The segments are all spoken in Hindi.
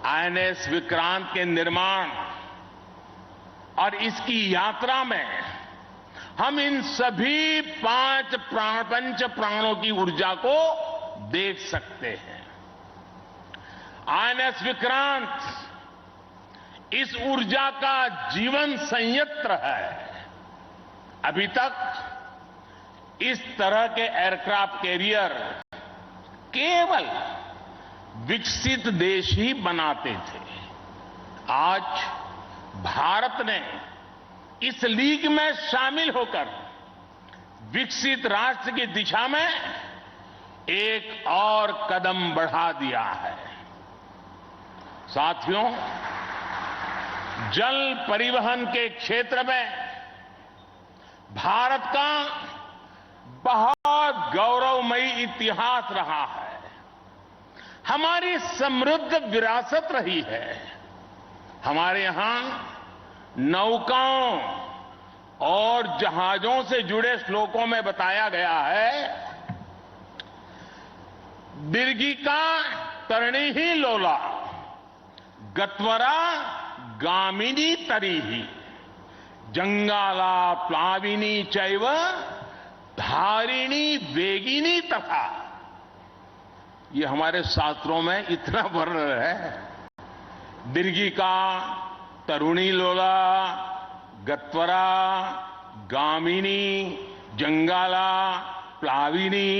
आईएनएस विक्रांत के निर्माण और इसकी यात्रा में हम इन सभी पंच प्राणों की ऊर्जा को देख सकते हैं। आईएनएस विक्रांत इस ऊर्जा का जीवन संयंत्र है। अभी तक इस तरह के एयरक्राफ्ट कैरियर केवल विकसित देश ही बनाते थे। आज भारत ने इस लीग में शामिल होकर विकसित राष्ट्र की दिशा में एक और कदम बढ़ा दिया है। साथियों, जल परिवहन के क्षेत्र में भारत का बहुत गौरवमयी इतिहास रहा है। हमारी समृद्ध विरासत रही है। हमारे यहां नौकाओं और जहाजों से जुड़े श्लोकों में बताया गया है, दीर्घिका तरणी ही लोला गत्वरा गामिनी तरीहि जंगाला प्लाविनी चैव धारिणी वेगिनी तथा। ये हमारे शास्त्रों में इतना वर्णन है। दीर्घिका तरुणी लोला गत्वरा गामिनी जंगाला प्लाविनी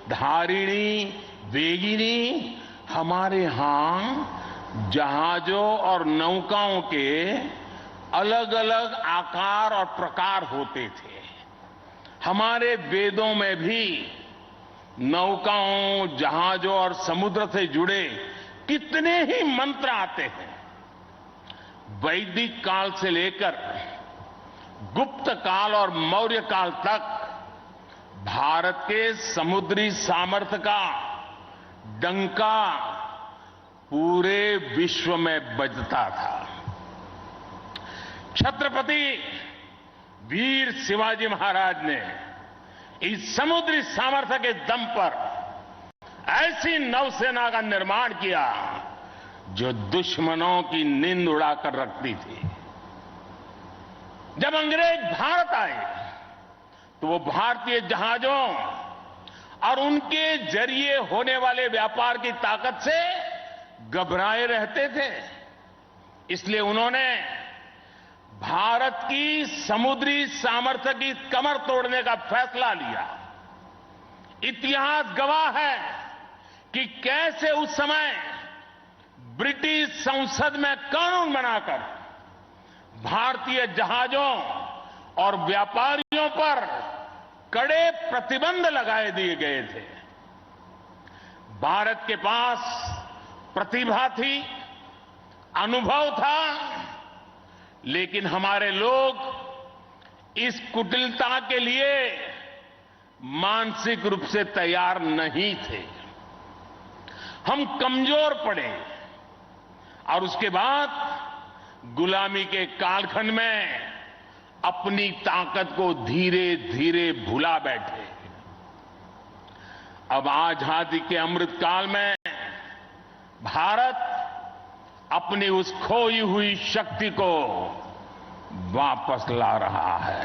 धारिणी वेगिनी। हमारे यहां जहाजों और नौकाओं के अलग अलग आकार और प्रकार होते थे। हमारे वेदों में भी नौकाओं, जहाजों और समुद्र से जुड़े कितने ही मंत्र आते हैं। वैदिक काल से लेकर गुप्त काल और मौर्य काल तक भारत के समुद्री सामर्थ्य का डंका पूरे विश्व में बजता था। छत्रपति वीर शिवाजी महाराज ने इस समुद्री सामर्थ्य के दम पर ऐसी नौसेना का निर्माण किया जो दुश्मनों की नींद उड़ाकर रखती थी। जब अंग्रेज भारत आए तो वो भारतीय जहाजों और उनके जरिए होने वाले व्यापार की ताकत से घबराए रहते थे। इसलिए उन्होंने भारत की समुद्री सामर्थ्य की कमर तोड़ने का फैसला लिया। इतिहास गवाह है कि कैसे उस समय ब्रिटिश संसद में कानून बनाकर भारतीय जहाजों और व्यापारियों पर कड़े प्रतिबंध लगाए दिए गए थे। भारत के पास प्रतिभा थी, अनुभव था, लेकिन हमारे लोग इस कुटिलता के लिए मानसिक रूप से तैयार नहीं थे। हम कमजोर पड़े और उसके बाद गुलामी के कालखंड में अपनी ताकत को धीरे धीरे भुला बैठे। अब आजादी के अमृत काल में भारत अपनी उस खोई हुई शक्ति को वापस ला रहा है।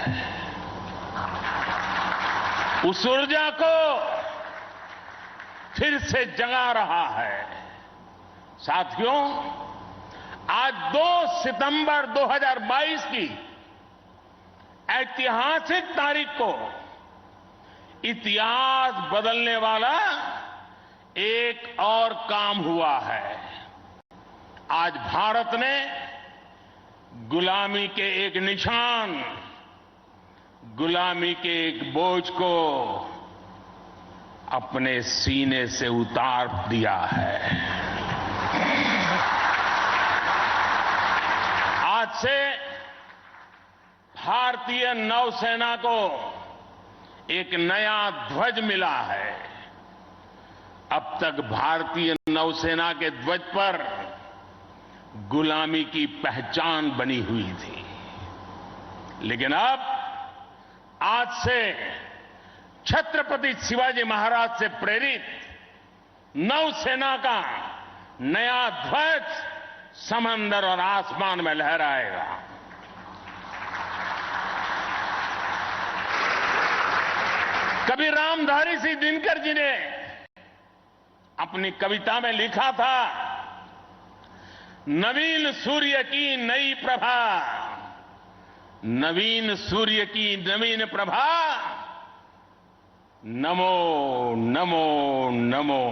उस ऊर्जा को फिर से जगा रहा है। साथियों, आज 2 सितंबर 2022 की ऐतिहासिक तारीख को इतिहास बदलने वाला एक और काम हुआ है। आज भारत ने गुलामी के एक निशान, गुलामी के एक बोझ को अपने सीने से उतार दिया है। आज से भारतीय नौसेना को एक नया ध्वज मिला है। अब तक भारतीय नौसेना के ध्वज पर गुलामी की पहचान बनी हुई थी, लेकिन अब आज से छत्रपति शिवाजी महाराज से प्रेरित नौसेना का नया ध्वज समंदर और आसमान में लहराएगा। कभी रामधारी सिंह दिनकर जी ने अपनी कविता में लिखा था, नवीन सूर्य की नई प्रभा, नवीन सूर्य की नवीन प्रभा, नमो नमो नमो,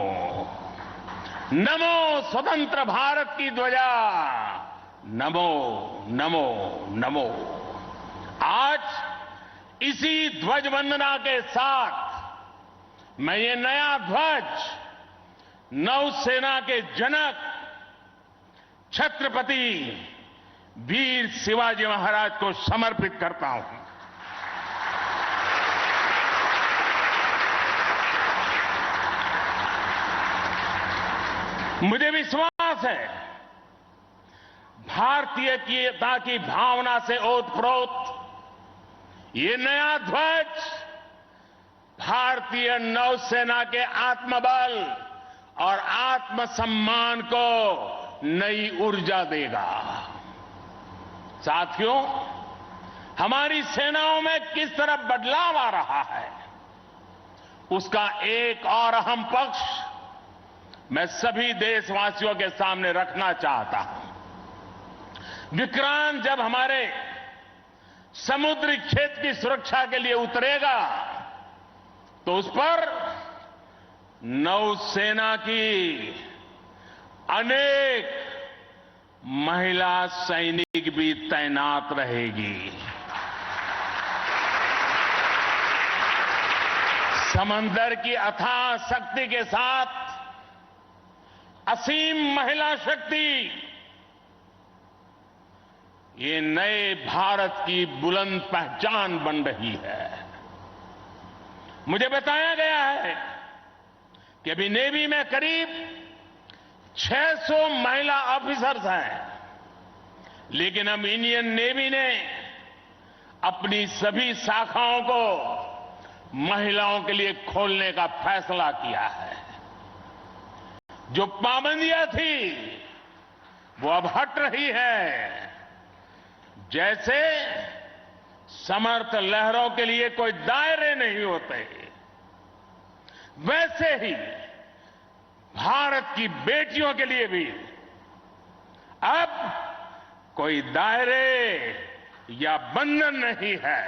नमो स्वतंत्र भारत की ध्वजा, नमो नमो नमो। आज इसी ध्वज वंदना के साथ मैं ये नया ध्वज नौसेना के जनक छत्रपति वीर शिवाजी महाराज को समर्पित करता हूं। मुझे विश्वास है भारतीयता की भावना से ओतप्रोत ये नया ध्वज भारतीय नौसेना के आत्मबल और आत्मसम्मान को नई ऊर्जा देगा। साथियों, हमारी सेनाओं में किस तरह बदलाव आ रहा है, उसका एक और अहम पक्ष मैं सभी देशवासियों के सामने रखना चाहता हूं। विक्रांत जब हमारे समुद्री क्षेत्र की सुरक्षा के लिए उतरेगा तो उस पर नौसेना की अनेक महिला सैनिक भी तैनात रहेगी। समंदर की अथाह शक्ति के साथ असीम महिला शक्ति ये नए भारत की बुलंद पहचान बन रही है। मुझे बताया गया है कि अभी नेवी में करीब 600 महिला ऑफिसर्स हैं, लेकिन अब इंडियन नेवी ने अपनी सभी शाखाओं को महिलाओं के लिए खोलने का फैसला किया है। जो पाबंदियां थी वो अब हट रही है। जैसे समर्थ लहरों के लिए कोई दायरे नहीं होते, वैसे ही भारत की बेटियों के लिए भी अब कोई दायरे या बंधन नहीं है।